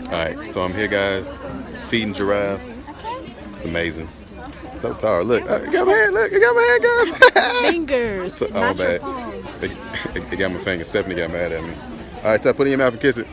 All right, so I'm here, guys, feeding giraffes. It's amazing. So tired. Look, you got my hand. Look, you got my hand, guys. Fingers, So, oh, not your bad. palm. It got my finger. Stephanie got mad at me. All right, stop putting your mouth and kiss it.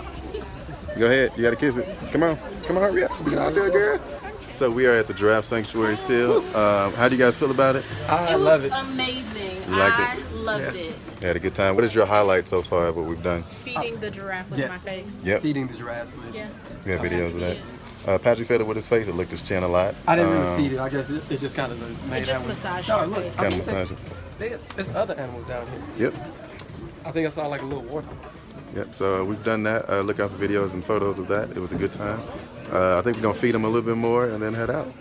Go ahead. You got to kiss it. Come on. Come on, hurry up. So we can all do it, girl. So we are at the giraffe sanctuary still. How do you guys feel about it? I love it. Amazing. You liked it? I loved it. You had a good time. What is your highlight so far of what we've done? Feeding the giraffe with my face. Yep. Feeding the giraffes with. Yeah. We have videos of that. Patrick fed it with his face. It licked his chin a lot. I didn't really feed it. I guess it's just kind of those made It just animals. massaged No, your look, face. I Kind of think massaging. there's other animals down here. Yep. I think I saw like a little water. Yep, so we've done that. Look out for videos and photos of that. It was a good time. I think we're going to feed them a little bit more and then head out.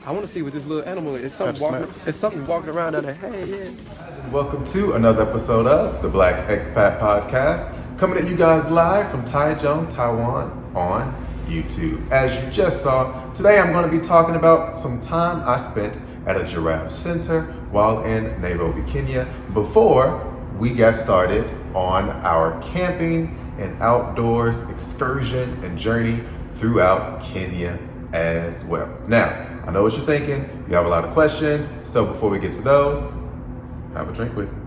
I want to see what this little animal is. It's something Patrick walking. It's something walking around down there. Hey, yeah. Welcome to another episode of the Black Expat Podcast, coming at you guys live from Taichung, Taiwan on YouTube. As you just saw, today I'm going to be talking about some time I spent at a giraffe center while in Nairobi, Kenya, before we got started on our camping and outdoors excursion and journey throughout Kenya as well. Now, I know what you're thinking. You have a lot of questions. So before we get to those, have a drink with me.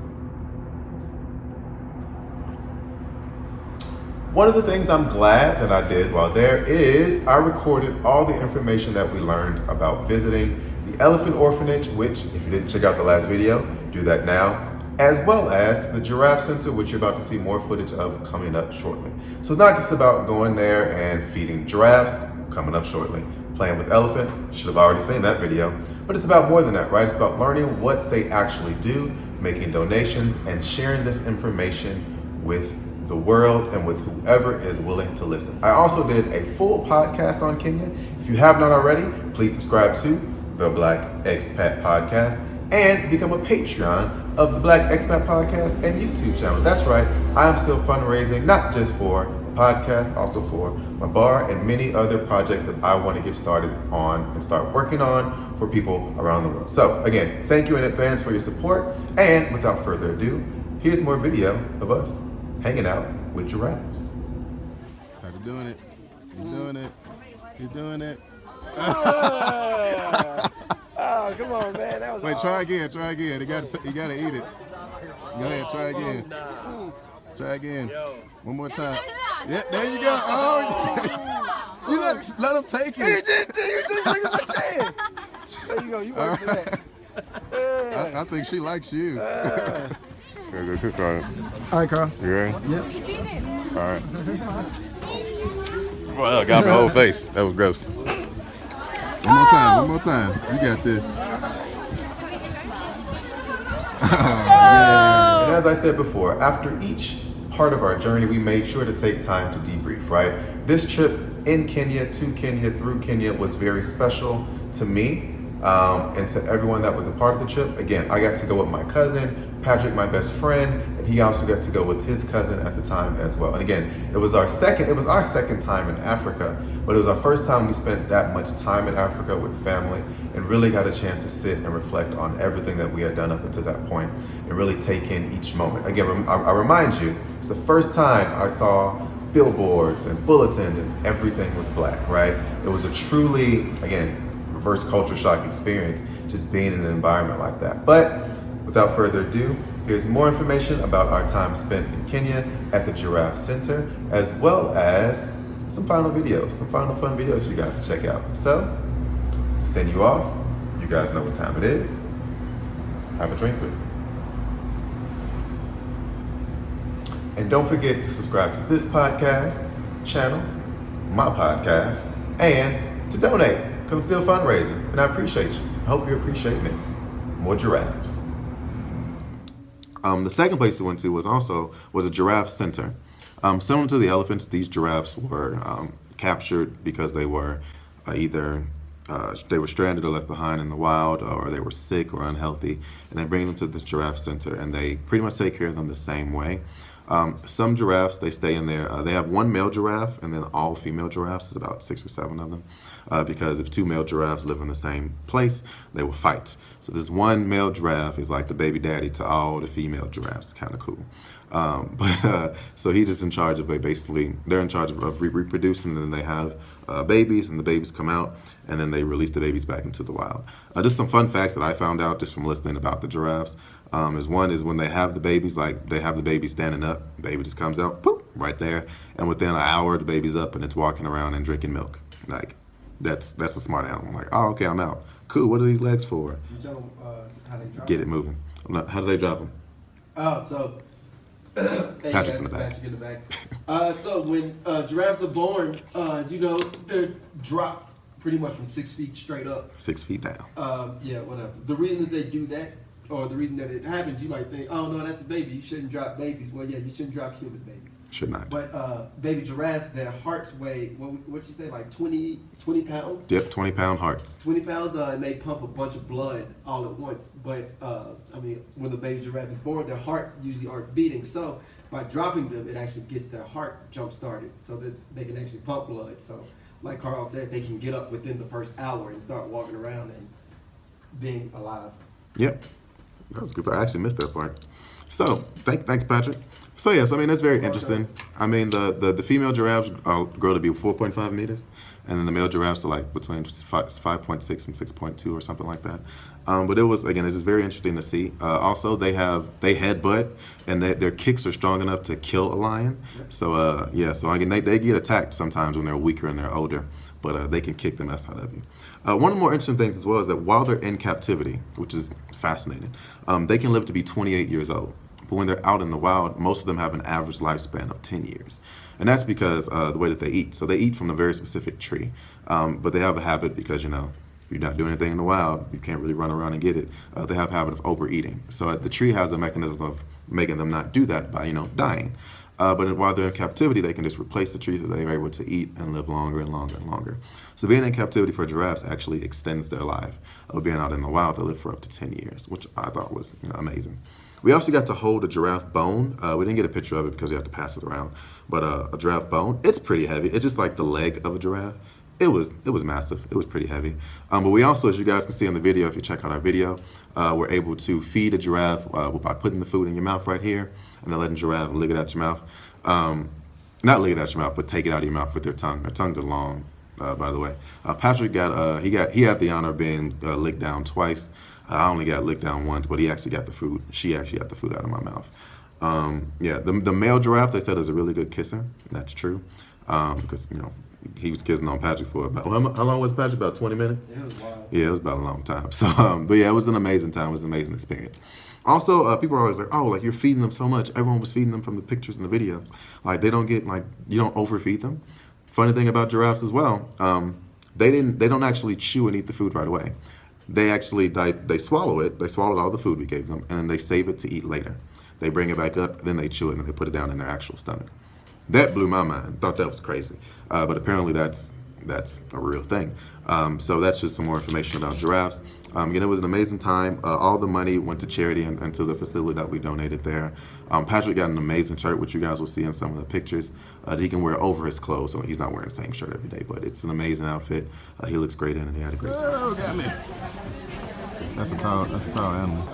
One of the things I'm glad that I did while there is I recorded all the information that we learned about visiting the elephant orphanage, which if you didn't check out the last video, do that now, as well as the giraffe center, which you're about to see more footage of coming up shortly. So it's not just about going there and feeding giraffes, coming up shortly. Playing with elephants, should have already seen that video, but it's about more than that, right? It's about learning what they actually do, making donations, and sharing this information with the world and with whoever is willing to listen. I also did a full podcast on Kenya. If you have not already, please subscribe to the Black Expat Podcast and become a Patreon of the Black Expat Podcast and YouTube channel. That's right, I am still fundraising, not just for podcast, also for my bar and many other projects that I want to get started on and start working on for people around the world. So again, thank you in advance for your support. And without further ado, here's more video of us hanging out with giraffes. How you doing it? You doing it? You doing it? Oh, come on, man. That was. Wait, try again. You gotta eat it. Go ahead, try again. Try again. One more time. Yeah, there you go. Oh, you let him take it. You just look at my chin. There you go. You want for that. I think she likes you. Go cook on it. All right, Carl. You ready? Yep. All right. Well, got my whole face. That was gross. One more time. You got this. And as I said before, after each part of our journey, we made sure to take time to debrief, right? This trip in Kenya, to Kenya, through Kenya was very special to me and to everyone that was a part of the trip. Again, I got to go with my cousin, Patrick, my best friend, and he also got to go with his cousin at the time as well. And again, it was our second time in Africa, but it was our first time we spent that much time in Africa with family and really got a chance to sit and reflect on everything that we had done up until that point and really take in each moment. Again, I remind you, it's the first time I saw billboards and bulletins and everything was black, right? It was a truly, again, reverse culture shock experience just being in an environment like that. But without further ado, here's more information about our time spent in Kenya at the Giraffe Center, as well as some final videos, some final fun videos for you guys to check out. So, to send you off, you guys know what time it is. Have a drink with me. And don't forget to subscribe to this podcast channel, my podcast, and to donate, because I'm still fundraising, and I appreciate you. I hope you appreciate me. More giraffes. The second place we went to was a giraffe center. Similar to the elephants, these giraffes were captured because they were either they were stranded or left behind in the wild, or they were sick or unhealthy, and they bring them to this giraffe center, and they pretty much take care of them the same way. Some giraffes, they stay in there. They have one male giraffe and then all female giraffes. It's about 6 or 7 of them. Because if 2 male giraffes live in the same place, they will fight. So this one male giraffe is like the baby daddy to all the female giraffes. Kind of cool. So he's just in charge of basically, they're in charge of reproducing, and then they have babies, and the babies come out, and then they release the babies back into the wild. Just some fun facts that I found out just from listening about the giraffes. Is when they have the babies, like they have the baby standing up, the baby just comes out, poop, right there, and within an hour the baby's up and it's walking around and drinking milk. Like that's a smart animal. I'm like, oh, okay, I'm out. Cool. What are these legs for? You tell them how they drop Get it moving. How do they drop them? Oh, so. Hey, Patrick's guys, in the back. Patrick in the back. So when giraffes are born, they're dropped pretty much from 6 feet straight up. 6 feet down. Yeah, whatever. The reason that they do that, or the reason that it happens, you might think, oh no, that's a baby. You shouldn't drop babies. Well, yeah, you shouldn't drop human babies. Should not. But baby giraffes, their hearts weigh, what'd you say, like 20 pounds? Yep, 20-pound hearts. 20 pounds, and they pump a bunch of blood all at once. But, when the baby giraffe is born, their hearts usually aren't beating. So by dropping them, it actually gets their heart jump-started so that they can actually pump blood. So like Carl said, they can get up within the first hour and start walking around and being alive. Yep. That was good. I actually missed that part. So, thanks, Patrick. So, yes, I mean, that's very interesting. I mean, the female giraffes grow to be 4.5 meters, and then the male giraffes are like between 5.6 and 6.2 or something like that. But it was, again, it's just very interesting to see. Also, they headbutt, and their kicks are strong enough to kill a lion. So, so again, they get attacked sometimes when they're weaker and they're older, but they can kick the mess out of you. One of the more interesting things as well is that while they're in captivity, which is fascinating, they can live to be 28 years old. But when they're out in the wild, most of them have an average lifespan of 10 years. And that's because the way that they eat. So they eat from a very specific tree. But they have a habit because, if you're not doing anything in the wild, you can't really run around and get it. They have a habit of overeating. So the tree has a mechanism of making them not do that by, dying. But while they're in captivity, they can just replace the trees so they're able to eat and live longer and longer and longer. So being in captivity for giraffes actually extends their life. Being out in the wild, they live for up to 10 years, which I thought was amazing. We also got to hold a giraffe bone. We didn't get a picture of it because we had to pass it around. But a giraffe bone, it's pretty heavy. It's just like the leg of a giraffe. It was massive. It was pretty heavy. But we also, as you guys can see in the video, if you check out our video, we're able to feed a giraffe by putting the food in your mouth right here, and then letting the giraffe lick it out your mouth. Not lick it out your mouth, but take it out of your mouth with their tongue. Their tongues are long, by the way. Patrick he had the honor of being licked down twice. I only got licked down once, but he actually got the food. She actually got the food out of my mouth. The male giraffe, they said, is a really good kisser. That's true, because he was kissing on Patrick for about, how long was Patrick? About 20 minutes? It was wild. Yeah, it was about a long time. So, but yeah, it was an amazing time. It was an amazing experience. Also, people are always like, oh, like you're feeding them so much. Everyone was feeding them from the pictures and the videos. Like they don't get, you don't overfeed them. Funny thing about giraffes as well, they don't actually chew and eat the food right away. They actually, they swallow it. They swallowed all the food we gave them, and then they save it to eat later. They bring it back up, then they chew it, and they put it down in their actual stomach. That blew my mind. Thought that was crazy. But apparently that's a real thing. So that's just some more information about giraffes. Again, it was an amazing time. All the money went to charity and to the facility that we donated there. Patrick got an amazing shirt, which you guys will see in some of the pictures, that he can wear over his clothes. So he's not wearing the same shirt every day, but it's an amazing outfit. He looks great in it. He had a great time. Oh, got me. That's a tall animal.